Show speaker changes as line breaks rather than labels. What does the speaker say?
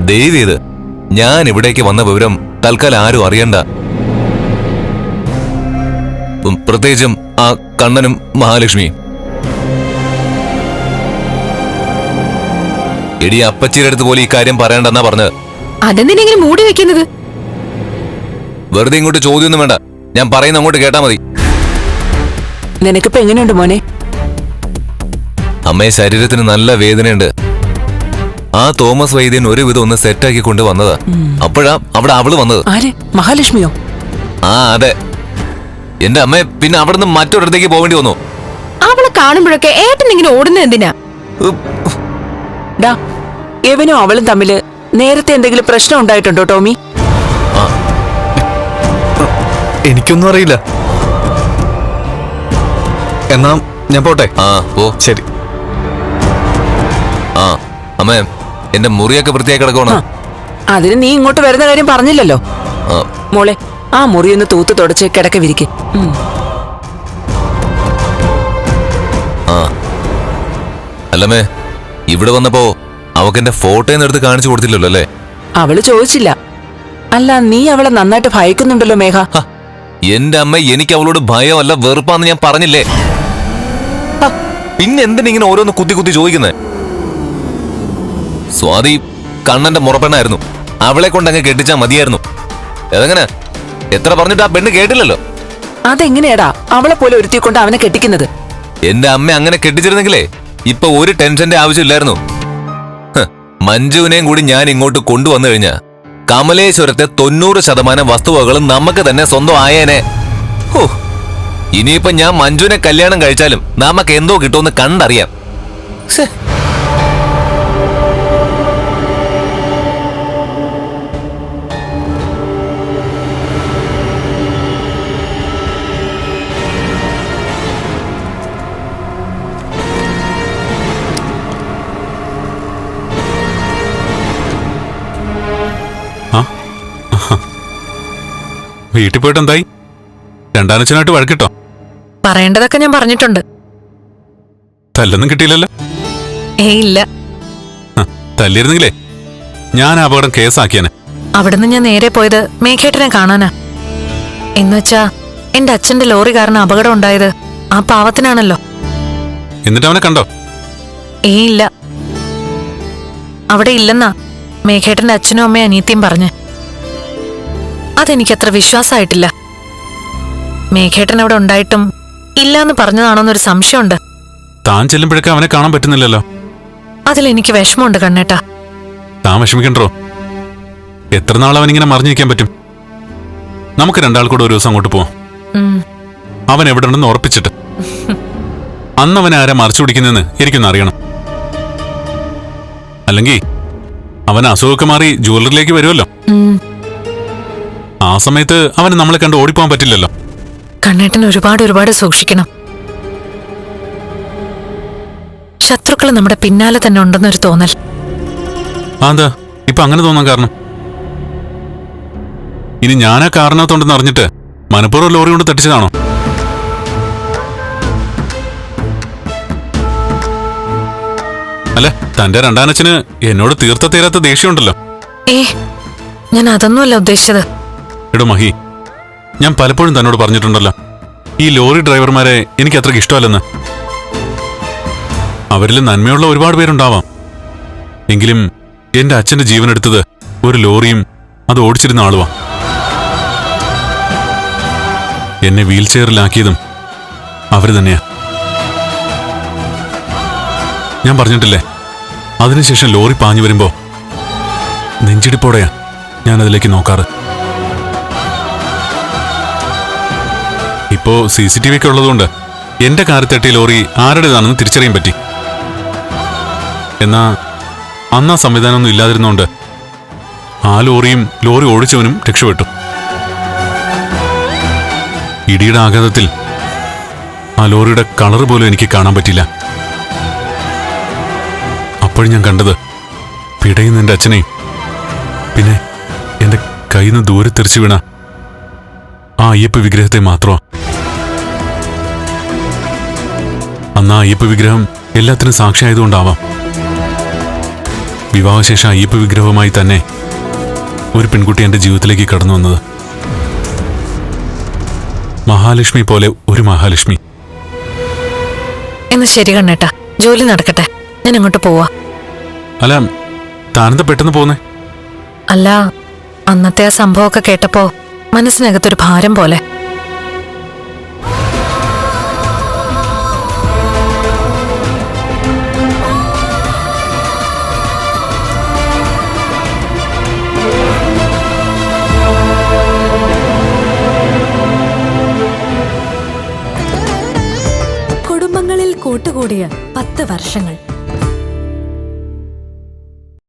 ദയവേത് ഞാൻ ഇവിടേക്ക് വന്ന വിവരം തൽക്കാലം ആരും അറിയണ്ട. പ്രത്യേകിച്ചും ആ കണ്ണനും മഹാലക്ഷ്മിയും. എടി അപ്പച്ചിയുടെ അടുത്ത് പോലും ഈ കാര്യം പറയണ്ടെന്നാ പറഞ്ഞത്.
അതെന്തിനെങ്കിലും മൂടി വെക്കുന്നത്?
വെറുതെ ഇങ്ങോട്ട് ചോദ്യമൊന്നും വേണ്ട, ഞാൻ പറയുന്ന അങ്ങോട്ട് കേട്ടാ മതി.
നിനക്കിപ്പോ എങ്ങനെയുണ്ട് മോനെ?
അമ്മയെ ശരീരത്തിന് നല്ല വേദനയുണ്ട്. ആ തോമസ് വൈദ്യൻ ഒരുവിധം ഒന്ന് സെറ്റാക്കി കൊണ്ട് വന്നതാ. അപ്പോഴാ അവിടെ അവള് വന്നത്.
ആര്? മഹാലക്ഷ്മിയോ?
ആ അതെ. എന്റെ അമ്മയെ പിന്നെ അവിടുന്ന് മറ്റൊരിടത്തേക്ക് പോവേണ്ടി വന്നു.
അവളെ കാണുമ്പോഴൊക്കെ ഏട്ടൻ ഇങ്ങനെ ഓടുന്നത് എന്തിനാ?
ഡാ, എവനും അവളും തമ്മില് നേരത്തെ എന്തെങ്കിലും പ്രശ്നം ഉണ്ടായിട്ടുണ്ടോ ടോമി?
എനിക്കൊന്നും അറിയില്ല. എന്നാ ഞാൻ പോട്ടെ.
ആ ഓ
ശരി.
ആ അമ്മേ, എന്റെ മുറിയൊക്കെ വൃത്തിയായി കിടക്കണം.
അതിന് നീ ഇങ്ങോട്ട് വരുന്ന കാര്യം പറഞ്ഞില്ലല്ലോ. മോളെ, ആ മുറി ഒന്ന് തൂത്ത് തുടച്ച് കിടക്ക വിരിക്ക്.
അല്ലമ്മേ, ഇവിടെ വന്നപ്പോ അവക്ക് എന്റെ ഫോട്ടോന്ന് എടുത്ത് കാണിച്ചു കൊടുത്തില്ലല്ലോ അല്ലേ?
അവള് ചോദിച്ചില്ല. അല്ല, നീ അവളെ നന്നായിട്ട് ഭയക്കുന്നുണ്ടല്ലോ മേഘ.
എന്റെ അമ്മ, എനിക്ക് അവളോട് ഭയമല്ല വെറുപ്പാന്ന് ഞാൻ പറഞ്ഞില്ലേ? പിന്നെ എന്തിനാ ഇങ്ങനെ ഓരോന്ന് കുത്തി കുത്തി ചോദിക്കുന്നേ? സ്വാതി കണ്ണന്റെ മുറപ്പെണ്ണായിരുന്നു. അവളെ കൊണ്ടങ്ങ് കെട്ടിച്ചാ മതിയായിരുന്നു. എതെങ്ങനെ എത്ര പറഞ്ഞിട്ട് ആ പെണ്ണ് കേട്ടില്ലല്ലോ.
അതെങ്ങനെയാടാ അവളെ പോലെ ഒരുത്തി കൊണ്ട് അവനെ കെട്ടിക്കുന്നത്?
എന്റെ അമ്മ അങ്ങനെ കെട്ടിച്ചിരുന്നെങ്കിലേ ഇപ്പൊ ഒരു ടെൻഷന്റെ ആവശ്യമില്ലായിരുന്നു. മഞ്ജുവിനെയും കൂടി ഞാൻ ഇങ്ങോട്ട് കൊണ്ടുവന്നു കഴിഞ്ഞാ കമലേശ്വരത്തെ 90% വസ്തുവകളും നമുക്ക് തന്നെ സ്വന്തം ആയേനെ. ഇനിയിപ്പൊ ഞാൻ മഞ്ജുവിനെ കല്യാണം കഴിച്ചാലും നമുക്ക് എന്തോ കിട്ടുമെന്ന് കണ്ടറിയാം.
വീട്ടിൽ പോയിട്ട് എന്തായി? രണ്ടാനച്ഛനായിട്ട് വഴക്കിട്ടോ?
പറയേണ്ടതൊക്കെ ഞാൻ പറഞ്ഞിട്ടുണ്ട്.
തല്ലൊന്നും കിട്ടിയില്ലല്ലോ?
ഇല്ല.
തല്ലിരുന്നെങ്കിലേ ഞാൻ അപകടം കേസാക്കിയാനെ.
അവിടുന്ന് ഞാൻ നേരെ പോയത് മേഘേട്ടനെ കാണാനാ. എന്നുവെച്ചാ എന്റെ അച്ഛന്റെ ലോറി കാരണം അപകടം ഉണ്ടായത് ആ പാവത്തിനാണല്ലോ.
എന്നിട്ട് അവനെ കണ്ടോ?
ഇല്ല. അവിടെ ഇല്ലെന്നാ മേഘേട്ടന്റെ അച്ഛനും അമ്മയും അനിയത്തിയും പറഞ്ഞ്. അതെനിക്കത്ര വിശ്വാസമായിട്ടില്ല. മേഘേട്ടൻ അവിടെ ഉണ്ടായിട്ടും ഇല്ലാന്ന് പറഞ്ഞതാണോന്നൊരു സംശയമുണ്ട്.
താൻ ചെല്ലുമ്പോഴേക്കും അവനെ കാണാൻ പറ്റുന്നില്ലല്ലോ.
അതിലെനിക്ക് വിഷമമുണ്ട് കണ്ണേട്ടാ.
താൻ വിഷമിക്കണ്ടോ? എത്ര നാൾ അവനിങ്ങനെ മറിഞ്ഞു നിൽക്കാൻ പറ്റും? നമുക്ക് രണ്ടാൾക്കൂടെ ഒരു ദിവസം അങ്ങോട്ട് പോവാം. അവൻ എവിടെ ഉണ്ടെന്ന് ഉറപ്പിച്ചിട്ട്. അന്ന് അവൻ ആരാ മറിച്ചു പിടിക്കുന്നതെന്ന് എനിക്കൊന്ന് അറിയണം. അല്ലെങ്കിൽ അവൻ അസുഖമൊക്കെ മാറി ജുവലറിയിലേക്ക് വരുമല്ലോ. ആ സമയത്ത് അവന് നമ്മളെ കണ്ട് ഓടിപ്പോവാൻ പറ്റില്ലല്ലോ.
കണ്ണേട്ടൻ ഒരുപാട് സൂക്ഷിക്കണം. ശത്രുക്കൾ നമ്മുടെ പിന്നാലെ തന്നെ ഉണ്ടെന്നൊരു തോന്നൽ.
എന്താ ഇപ്പൊ അങ്ങനെ തോന്നാൻ കാരണം? ഇനി ഞാനാ കാരണത്തുണ്ടെന്ന് അറിഞ്ഞിട്ട് മനഃപൂർവ്വം ലോറി കൊണ്ട് തട്ടിച്ചതാണോ? അല്ല, തന്റെ രണ്ടാനച്ഛന് എന്നോട് തീർത്ത ദേഷ്യമുണ്ടല്ലോ.
ഞാൻ അതൊന്നുമല്ല ഉദ്ദേശിച്ചത്.
എടോ മഹി, ഞാൻ പലപ്പോഴും തന്നോട് പറഞ്ഞിട്ടുണ്ടല്ലോ, ഈ ലോറി ഡ്രൈവർമാരെ എനിക്ക് അത്രയ്ക്ക് ഇഷ്ടമല്ലെന്ന്. അവരിൽ നന്മയുള്ള ഒരുപാട് പേരുണ്ടാവാം. എങ്കിലും എന്റെ അച്ഛന്റെ ജീവനെടുത്തത് ഒരു ലോറിയും അത് ഓടിച്ചിരുന്ന ആളുവാ. എന്നെ വീൽ ചെയറിലാക്കിയതും അവര് തന്നെയാ. ഞാൻ പറഞ്ഞിട്ടില്ലേ, അതിനുശേഷം ലോറി പാഞ്ഞു വരുമ്പോ നെഞ്ചിടിപ്പോടെയാ ഞാൻ അതിലേക്ക് നോക്കാറ്. ഇപ്പോ CCTV ഒക്കെ ഉള്ളതുകൊണ്ട് എന്റെ കാറിൽ തട്ടിയ ലോറി ആരുടേതാണെന്ന് തിരിച്ചറിയാൻ പറ്റി. എന്നാ അന്ന് ആ സംവിധാനമൊന്നും ഇല്ലാതിരുന്നോണ്ട് ആ ലോറിയും ലോറി ഓടിച്ചവനും രക്ഷപ്പെട്ടു. ഇടിയുടെ ആഘാതത്തിൽ ആ ലോറിയുടെ കളർ പോലും എനിക്ക് കാണാൻ പറ്റില്ല. അപ്പോഴും ഞാൻ കണ്ടത് പിടയുന്ന എന്റെ അച്ഛനെയും പിന്നെ എന്റെ കയ്യിൽ നിന്ന് ദൂരെ തെറിച്ചു വീണ ആ അയ്യപ്പ വിഗ്രഹത്തെ മാത്രമാ. അന്ന് ആ അയ്യപ്പ വിഗ്രഹം എല്ലാത്തിനും സാക്ഷിയായതുകൊണ്ടാവാം വിവാഹശേഷം അയ്യപ്പ വിഗ്രഹവുമായി തന്നെ ഒരു പെൺകുട്ടി എന്റെ ജീവിതത്തിലേക്ക് കടന്നു വന്നത്. മഹാലക്ഷ്മി പോലെ ഒരു മഹാലക്ഷ്മി.
എന്ന് ശരി കണ്ണേട്ടാ, ജോലി നടക്കട്ടെ, ഞാൻ അങ്ങോട്ട് പോവാ.
അല്ല, താനെന്താ പെട്ടെന്ന് പോന്നേ?
അല്ല, അന്നത്തെ ആ സംഭവമൊക്കെ കേട്ടപ്പോ മനസ്സിനകത്തൊരു ഭാരം പോലെ.
കുടുംബങ്ങളിൽ കൂട്ടുകൂടിയ 10 വർഷങ്ങൾ.